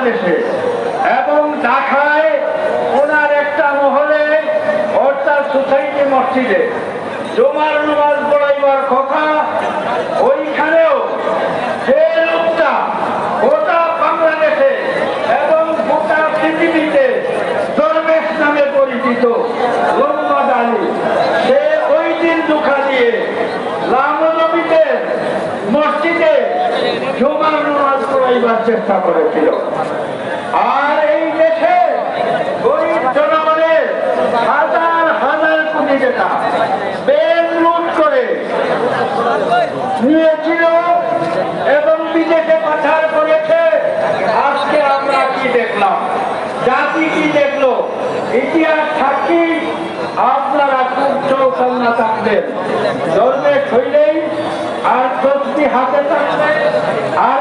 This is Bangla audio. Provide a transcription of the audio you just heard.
বাংলাদেশে এবং ঢাকায় ওনার একটা মহলে অর্থাৎ সোসাইটি মসজিদে জুমার নামাজ পড়াইবার কথা। ওইখানেও যে লোকটা গোটা বাংলাদেশে এবং গোটা পৃথিবীতে দরবেশ নামে পরিচিত মোহাম্মদ আলী, সে ওই দিন দুঃখা দিয়ে লামনবীতে মসজিদে জুমার নামাজ পড়াইবার চেষ্টা করেছিল। আর এই দেশে গরিব জনগণের হাজার হাজার কোটি টাকা ব্যাংক লুট করে নিয়েছিল এবং বিদেশে পাচার করেছে। আজকে আমরা কি দেখলাম, জাতি কি দেখলো, ইতিহাস সাক্ষী। আপনারা খুব চৌকান্না থাকবেন, দরবেশ হইলেই আর তসবিহ হাতে থাকবে আর